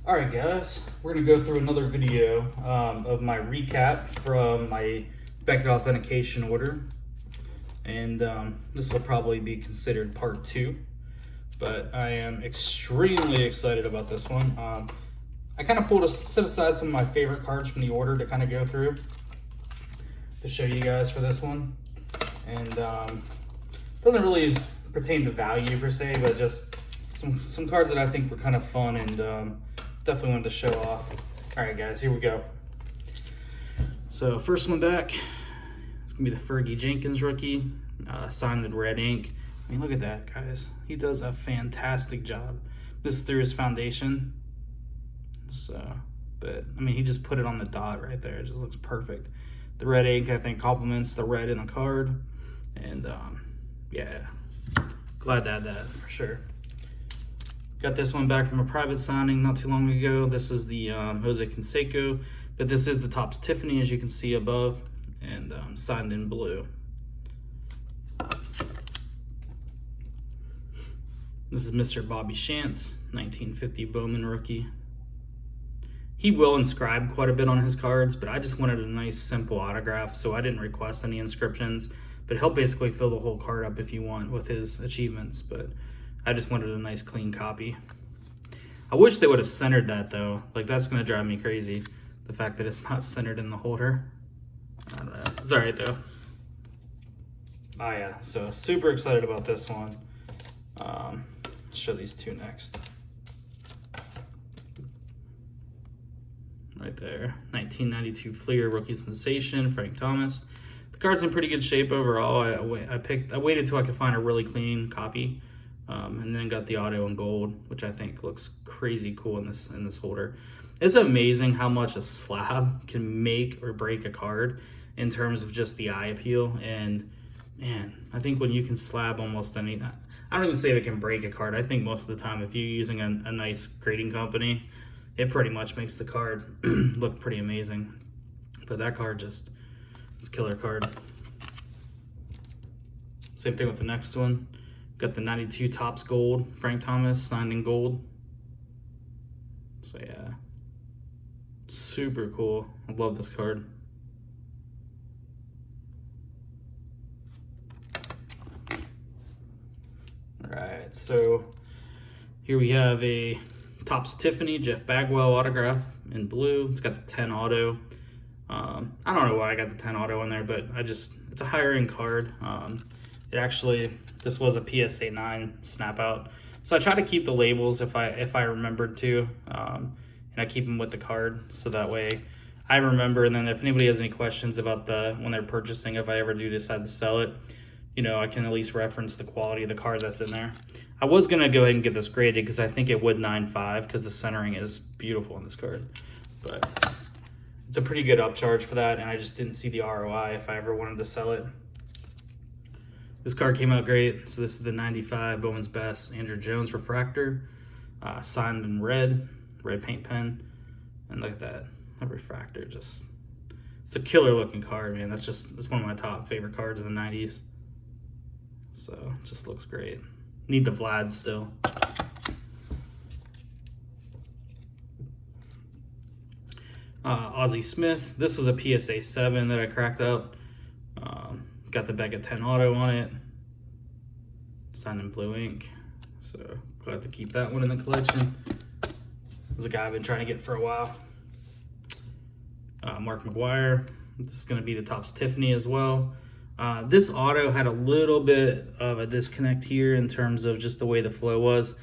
Alright guys, we're going to go through another video of my recap from my Beckett Authentication order. And this will probably be considered part 2. But I am extremely excited about this one. I kind of set aside some of my favorite cards from the order to kind of go through to show you guys for this one. And doesn't really pertain to value per se, but just some cards that I think were kind of fun and definitely wanted to show off. All right, guys, here we go. So first one back, it's gonna be the Fergie Jenkins rookie, signed in red ink. I mean, look at that, guys. He does a fantastic job. This is through his foundation. So, but I mean, he just put it on the dot right there. It just looks perfect. The red ink, I think, complements the red in the card. And yeah, glad to add that for sure. Got this one back from a private signing not too long ago. This is the Jose Canseco, but this is the Topps Tiffany, as you can see above, and signed in blue. This is Mr. Bobby Shantz, 1950 Bowman rookie. He will inscribe quite a bit on his cards, but I just wanted a nice simple autograph, so I didn't request any inscriptions, but he'll basically fill the whole card up if you want with his achievements, but I just wanted a nice clean copy. I wish they would have centered that though. Like, that's gonna drive me crazy. The fact that it's not centered in the holder. I don't know. It's all right though. Oh yeah, so super excited about this one. Show these two next. Right there, 1992 Flier rookie sensation, Frank Thomas. The card's in pretty good shape overall. I waited till I could find a really clean copy. And then got the auto in gold, which I think looks crazy cool in this holder. It's amazing how much a slab can make or break a card in terms of just the eye appeal. And man, I think when you can slab almost any, I don't even say it can break a card. I think most of the time, if you're using a nice grading company, it pretty much makes the card look pretty amazing. But that card just, it's a killer card. Same thing with the next one. Got the 92 Topps gold, Frank Thomas, signed in gold. So yeah, super cool. I love this card. All right, so here we have a Topps Tiffany, Jeff Bagwell autograph in blue. It's got the 10 auto. I don't know why I got the 10 auto in there, but it's a higher end card. This was a PSA 9 snap out. So I try to keep the labels if I remembered to, and I keep them with the card so that way I remember. And then if anybody has any questions about when they're purchasing, if I ever do decide to sell it, you know, I can at least reference the quality of the card that's in there. I was gonna go ahead and get this graded because I think it would 9.5 because the centering is beautiful in this card, but it's a pretty good upcharge for that, and I just didn't see the ROI if I ever wanted to sell it. This card came out great. So this is the 95 Bowman's Best Andrew Jones refractor, signed in red paint pen, and look at that refractor. Just, it's a killer looking card, man. It's one of my top favorite cards of the 90s. So it just looks great. Need the Vlad still. Ozzy Smith. This was a PSA 7 that I cracked out. Got the Beckett 10 auto on it, signed in blue ink, so glad to keep that one in the collection. This is a guy I've been trying to get for a while. Mark McGuire. This is going to be the Topps Tiffany as well. This auto had a little bit of a disconnect here in terms of just the way the flow was,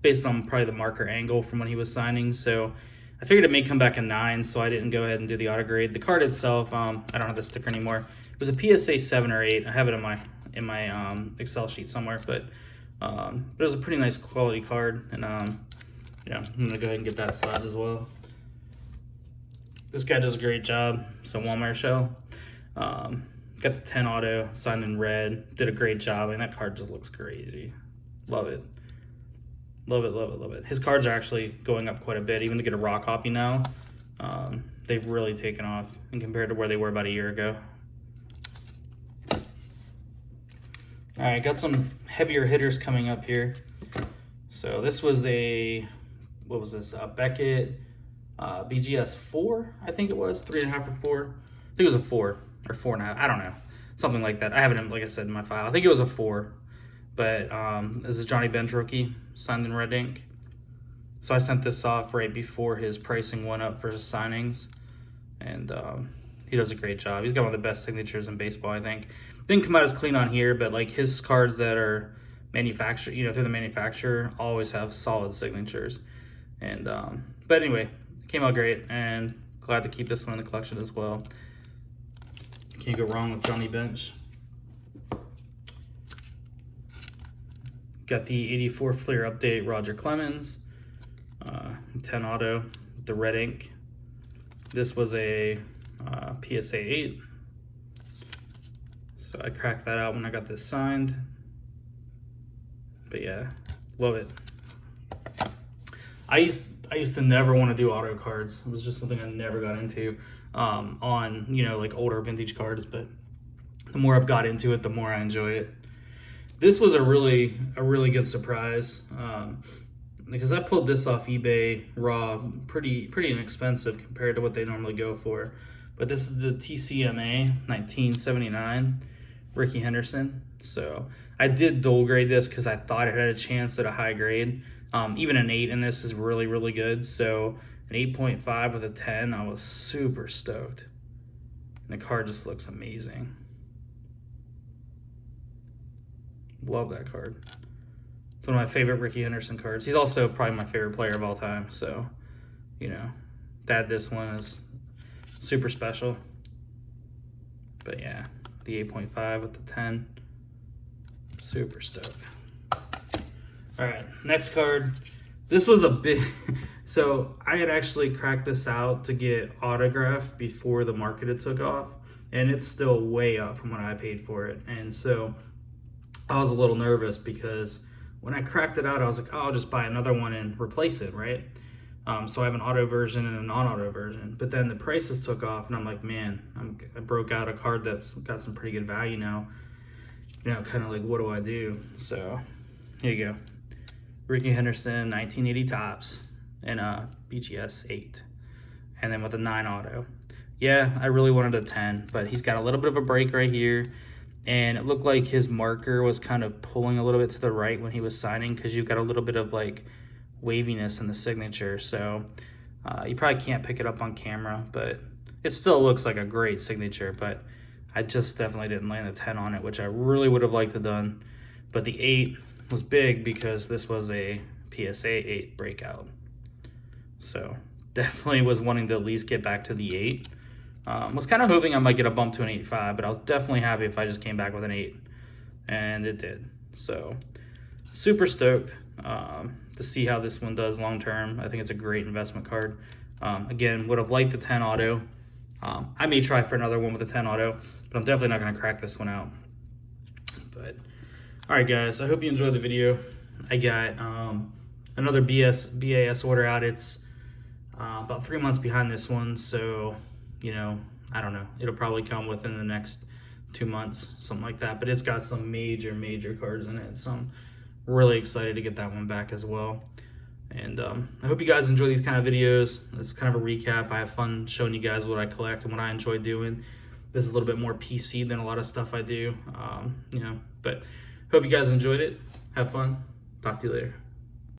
based on probably the marker angle from when he was signing. So I figured it may come back a 9, so I didn't go ahead and do the auto grade. The card itself, I don't have the sticker anymore. It was a PSA 7 or 8. I have it in my Excel sheet somewhere, but it was a pretty nice quality card, and yeah, I'm gonna go ahead and get that slab as well. This guy does a great job. So Walmart Shell, got the 10 auto, signed in red, did a great job, and that card just looks crazy. Love it. Love it, love it, love it. His cards are actually going up quite a bit, even to get a raw copy now. They've really taken off and compared to where they were about a year ago. All right, got some heavier hitters coming up here. So this was a what was this? Beckett BGS 4, I think it was 3.5 or 4. I think it was a 4 or 4.5. I don't know, something like that. I have it, like I said, in my file. I think it was a 4, but this is Johnny Bench rookie, signed in red ink. So I sent this off right before his pricing went up for his signings, and he does a great job. He's got one of the best signatures in baseball, I think. Didn't come out as clean on here, but like his cards that are manufactured, you know, through the manufacturer, always have solid signatures. And but anyway, came out great, and glad to keep this one in the collection as well. Can't go wrong with Johnny Bench. Got the 84 Flier update, Roger Clemens, 10 auto with the red ink. This was a PSA 8. So I cracked that out when I got this signed. But yeah, love it. I used to never want to do auto cards. It was just something I never got into on, you know, like older vintage cards, but the more I've got into it, the more I enjoy it. This was a really good surprise because I pulled this off eBay raw, pretty inexpensive compared to what they normally go for. But this is the Tcma 1979 Ricky Henderson. So I did dual grade this because I thought it had a chance at a high grade. Even an 8 in this is really good. So an 8.5 with a 10, I was super stoked. And the card just looks amazing. Love that card. It's one of my favorite Ricky Henderson cards. He's also probably my favorite player of all time. So, you know, that this one is super special. But yeah, the 8.5 with the 10, super stoked. All right, next card. This was a big, so I had actually cracked this out to get autographed before the market had took off, and it's still way up from what I paid for it. And so I was a little nervous because when I cracked it out, I was like, oh, I'll just buy another one and replace it, right? So I have an auto version and a non-auto version. But then the prices took off, and I'm like, man, I broke out a card that's got some pretty good value now. You know, kind of like, what do I do? So here you go. Ricky Henderson, 1980 tops, and a BGS 8. And then with a 9 auto. Yeah, I really wanted a 10, but he's got a little bit of a break right here. And it looked like his marker was kind of pulling a little bit to the right when he was signing, because you've got a little bit of like waviness in the signature. So you probably can't pick it up on camera, but it still looks like a great signature. But I just definitely didn't land a 10 on it, which I really would have liked to have done. But the 8 was big because this was a PSA 8 breakout. So definitely was wanting to at least get back to the 8. Was kind of hoping I might get a bump to an 8.5, but I was definitely happy if I just came back with an 8. And it did. So super stoked to see how this one does long term. I think it's a great investment card. Again, would have liked the 10 auto. I may try for another one with a 10 auto, but I'm definitely not going to crack this one out. But all right, guys, I hope you enjoyed the video. I got another BAS order out. It's about 3 months behind this one, so, you know, I don't know. It'll probably come within the next 2 months, something like that. But it's got some major cards in it, so I'm really excited to get that one back as well. And I hope you guys enjoy these kind of videos. It's kind of a recap. I have fun showing you guys what I collect and what I enjoy doing. This is a little bit more PC than a lot of stuff I do, you know, but hope you guys enjoyed it. Have fun. Talk to you later.